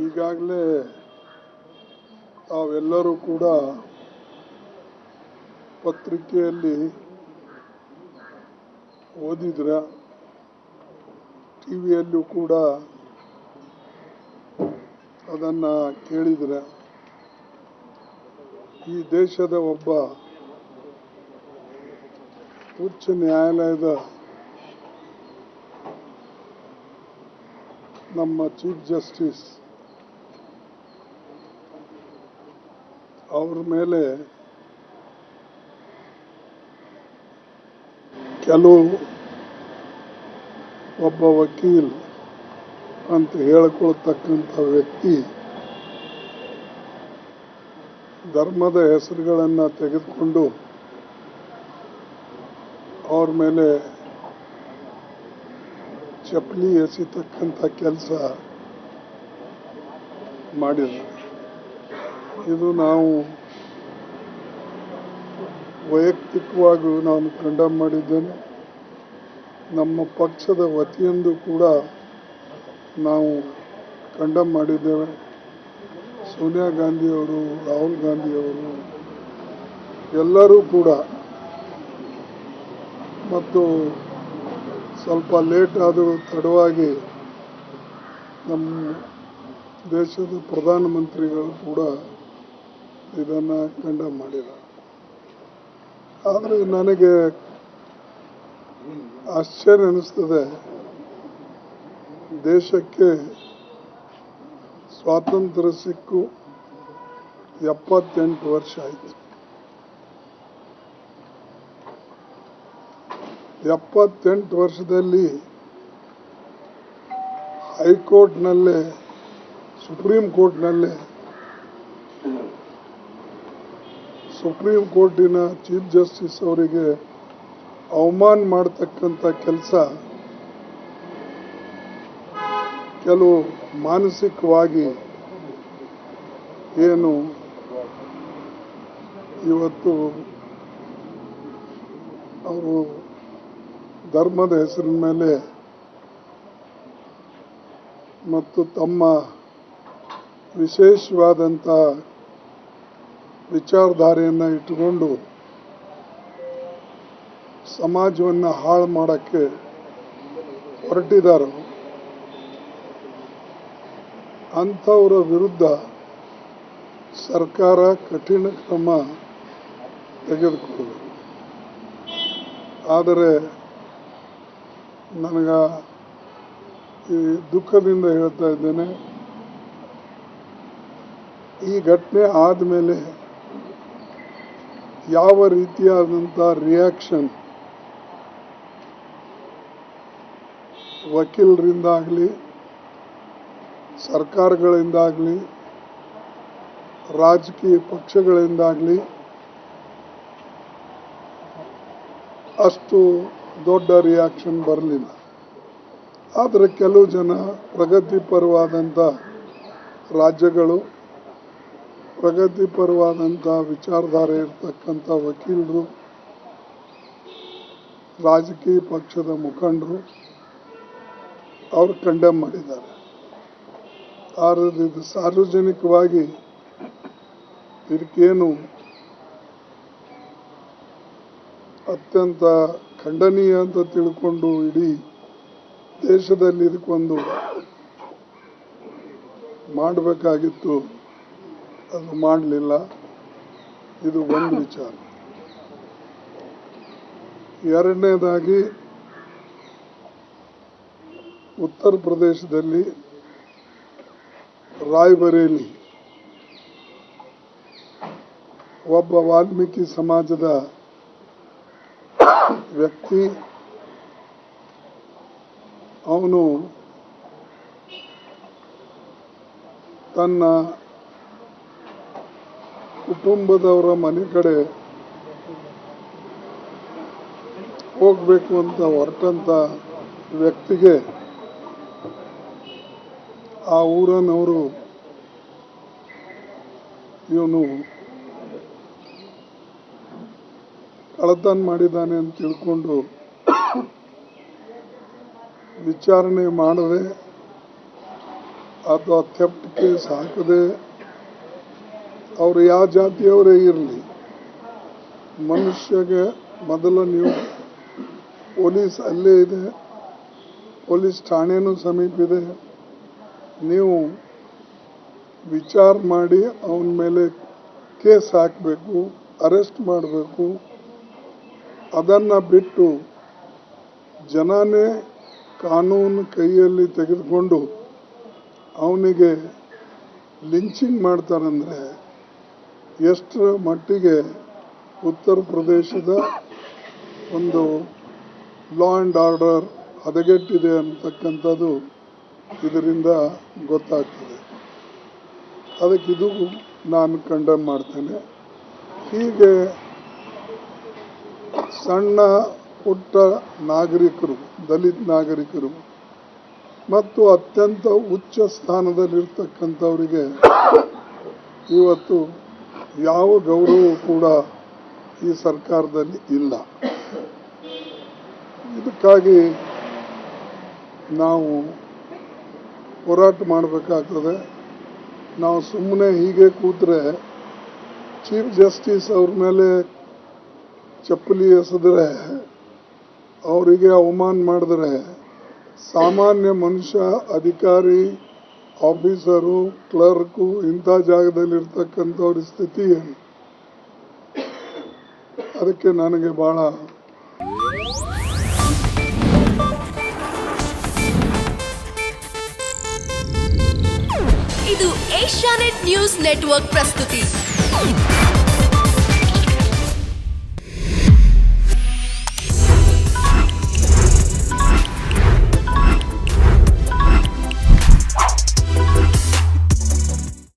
ಈಗಾಗಲೇ ತಾವೆಲ್ಲರೂ ಕೂಡ ಪತ್ರಿಕೆಯಲ್ಲಿ ಓದಿದ್ರ, ಟಿವಿಯಲ್ಲೂ ಕೂಡ ಅದನ್ನು ಕೇಳಿದ್ರೆ. ಈ ದೇಶದ ಒಬ್ಬ ಉಚ್ಚ ನ್ಯಾಯಾಲಯದ ನಮ್ಮ ಚೀಫ್ ಜಸ್ಟಿಸ್ ಅವ್ರ ಮೇಲೆ ಒಬ್ಬ ವಕೀಲ್ ಅಂತ ಹೇಳಿಕೊಳ್ತಕ್ಕಂಥ ವ್ಯಕ್ತಿ ಧರ್ಮದ ಹೆಸರುಗಳನ್ನು ತೆಗೆದುಕೊಂಡು ಅವ್ರ ಮೇಲೆ ಚಪ್ಪಲಿ ಎಸಿತಕ್ಕಂಥ ಕೆಲಸ ಮಾಡಿದ್ದಾರೆ. ಇದು ನಾವು ವೈಯಕ್ತಿಕವಾಗಿ ನಾನು ಕಂಡಮ್ ಮಾಡಿದ್ದೇನೆ. ನಮ್ಮ ಪಕ್ಷದ ವತಿಯಿಂದ ಕೂಡ ನಾವು ಕಂಡಮ್ ಮಾಡಿದ್ದೇವೆ. ಸೋನಿಯಾ ಗಾಂಧಿಯವರು, ರಾಹುಲ್ ಗಾಂಧಿಯವರು ಎಲ್ಲರೂ ಕೂಡ, ಮತ್ತು ಸ್ವಲ್ಪ ಲೇಟ್ ಆದರೂ ತಡವಾಗಿ ನಮ್ಮ ದೇಶದ ಪ್ರಧಾನಮಂತ್ರಿಗಳು ಕೂಡ ಇದನ್ನು ಕಂಡಮ್ ಮಾಡಿದ್ದಾರೆ. ಆದರೆ ನನಗೆ ಆಶ್ಚರ್ಯ ಅನಿಸ್ತದೆ, ದೇಶಕ್ಕೆ ಸ್ವಾತಂತ್ರ್ಯ ಸಿಕ್ಕು 78 ವರ್ಷ ಆಯಿತು. 78 ವರ್ಷದಲ್ಲಿ ಹೈಕೋರ್ಟ್ನಲ್ಲೇ, ಸುಪ್ರೀಂ ಕೋರ್ಟಿನ ಚೀಫ್ ಜಸ್ಟಿಸ್ ಅವರಿಗೆ ಅವಮಾನ ಮಾಡತಕ್ಕಂಥ ಕೆಲಸ, ಕೆಲವು ಮಾನಸಿಕವಾಗಿ ಏನು ಇವತ್ತು ಅವರು ಧರ್ಮದ ಹೆಸರಿನ ಮೇಲೆ ಮತ್ತು ತಮ್ಮ ವಿಶೇಷವಾದಂಥ ವಿಚಾರಧಾರೆಯನ್ನು ಇಟ್ಟುಕೊಂಡು ಸಮಾಜವನ್ನು ಹಾಳು ಮಾಡೋಕ್ಕೆ ಹೊರಟಿದ್ದಾರೆ. ಅಂಥವರ ವಿರುದ್ಧ ಸರ್ಕಾರ ಕಠಿಣ ಕ್ರಮ ತೆಗೆದುಕೊಳ್ಳಬೇಕು. ಆದರೆ ನನಗೆ ಈ ದುಃಖದಿಂದ ಹೇಳ್ತಾ ಇದ್ದೇನೆ, ಈ ಘಟನೆ ಆದಮೇಲೆ ಯಾವ ರೀತಿಯಾದಂಥ ರಿಯಾಕ್ಷನ್ ವಕೀಲರಿಂದಾಗಲಿ, ಸರ್ಕಾರಗಳಿಂದಾಗಲಿ, ರಾಜಕೀಯ ಪಕ್ಷಗಳಿಂದಾಗಲಿ ಅಷ್ಟು ದೊಡ್ಡ ರಿಯಾಕ್ಷನ್ ಬರಲಿಲ್ಲ. ಆದರೆ ಕೆಲವು ಜನ ಪ್ರಗತಿಪರವಾದಂಥ ರಾಜ್ಯಗಳು, ಪ್ರಗತಿಪರವಾದಂಥ ವಿಚಾರಧಾರೆ ಇರತಕ್ಕಂಥ ವಕೀಲರು, ರಾಜಕೀಯ ಪಕ್ಷದ ಮುಖಂಡರು ಅವರು ಕಂಡೆಮ್ ಮಾಡಿದ್ದಾರೆ. ಆದರೆ ಇದು ಸಾರ್ವಜನಿಕವಾಗಿ ಇದಕ್ಕೇನು ಅತ್ಯಂತ ಖಂಡನೀಯ ಅಂತ ತಿಳ್ಕೊಂಡು ಇಡೀ ದೇಶದಲ್ಲಿ ಇದಕ್ಕೊಂದು ಮಾಡಬೇಕಾಗಿತ್ತು, ಅದು ಮಾಡಲಿಲ್ಲ. ಇದು ಒಂದು ವಿಚಾರ. ಎರಡನೇದಾಗಿ, ಉತ್ತರ ಪ್ರದೇಶದಲ್ಲಿ ರಾಯ್ಬರೇಲಿ ಒಬ್ಬ ವಾಲ್ಮೀಕಿ ಸಮಾಜದ ವ್ಯಕ್ತಿ, ಅವನು ತನ್ನ ಕುಟುಂಬದವರ ಮನೆ ಕಡೆ ಹೋಗಬೇಕು ಅಂತ ಹೊರಟಂತ ವ್ಯಕ್ತಿಗೆ ಆ ಊರನವರು ಇವನು ಕಳ್ಳತನ ಮಾಡಿದ್ದಾನೆ ಅಂತ ತಿಳ್ಕೊಂಡು ವಿಚಾರಣೆ ಮಾಡದೆ ಅಥವಾ ಥೆಫ್ಟ್ ಕೇಸ್ ಹಾಕದೆ ಅವರು ಯಾವ ಜಾತಿಯವರೇ ಇರಲಿ, ಮನುಷ್ಯಗೆ ಮೊದಲು ನೀವು ಪೊಲೀಸ್ ಅಲ್ಲೇ ಇದೆ, ಪೊಲೀಸ್ ಠಾಣೆನೂ ಸಮೀಪ ಇದೆ, ನೀವು ವಿಚಾರ ಮಾಡಿ ಅವನ ಮೇಲೆ ಕೇಸ್ ಹಾಕಬೇಕು, ಅರೆಸ್ಟ್ ಮಾಡಬೇಕು. ಅದನ್ನು ಬಿಟ್ಟು ಜನನೇ ಕಾನೂನು ಕೈಯಲ್ಲಿ ತೆಗೆದುಕೊಂಡು ಅವನಿಗೆ ಲಿಂಚಿಂಗ್ ಮಾಡ್ತಾರಂದರೆ ಎಷ್ಟರ ಮಟ್ಟಿಗೆ ಉತ್ತರ ಪ್ರದೇಶದ ಒಂದು ಲಾ ಆ್ಯಂಡ್ ಆರ್ಡರ್ ಹದಗೆಟ್ಟಿದೆ ಅಂತಕ್ಕಂಥದ್ದು ಇದರಿಂದ ಗೊತ್ತಾಗ್ತದೆ. ಅದಕ್ಕೆ ಇದು ನಾನು ಕಂಡಮ್ ಮಾಡ್ತೇನೆ. ಹೀಗೆ ಸಣ್ಣ ಪುಟ್ಟ ನಾಗರಿಕರು, ದಲಿತ ನಾಗರಿಕರು ಮತ್ತು ಅತ್ಯಂತ ಉಚ್ಚ ಸ್ಥಾನದಲ್ಲಿರ್ತಕ್ಕಂಥವರಿಗೆ ಇವತ್ತು ಯಾವ ಗೌರವವೂ ಕೂಡ ಈ ಸರ್ಕಾರದಲ್ಲಿ ಇಲ್ಲ. ಇದಕ್ಕಾಗಿ ನಾವು ಹೋರಾಟ ಮಾಡಬೇಕಾಗ್ತದೆ. ನಾವು ಸುಮ್ಮನೆ ಹೀಗೆ ಕೂತ್ರೆ ಚೀಫ್ ಜಸ್ಟಿಸ್ ಅವ್ರ ಮೇಲೆ ಚಪ್ಪಲಿ ಎಸೆದ್ರೆ, ಅವರಿಗೆ ಅವಮಾನ ಮಾಡಿದ್ರೆ, ಸಾಮಾನ್ಯ ಮನುಷ್ಯ, ಅಧಿಕಾರಿ, ಆಫೀಸರು, ಕ್ಲರ್ಕು ಇಂಥ ಜಾಗದಲ್ಲಿರ್ತಕ್ಕಂಥವ್ರ ಸ್ಥಿತಿ ಏನು? ಅದಕ್ಕೆ ನನಗೆ ಭಾಳ ಇದು ಏಷ್ಯಾನೆಟ್ ನ್ಯೂಸ್ ನೆಟ್ವರ್ಕ್ ಪ್ರಸ್ತುತಿ.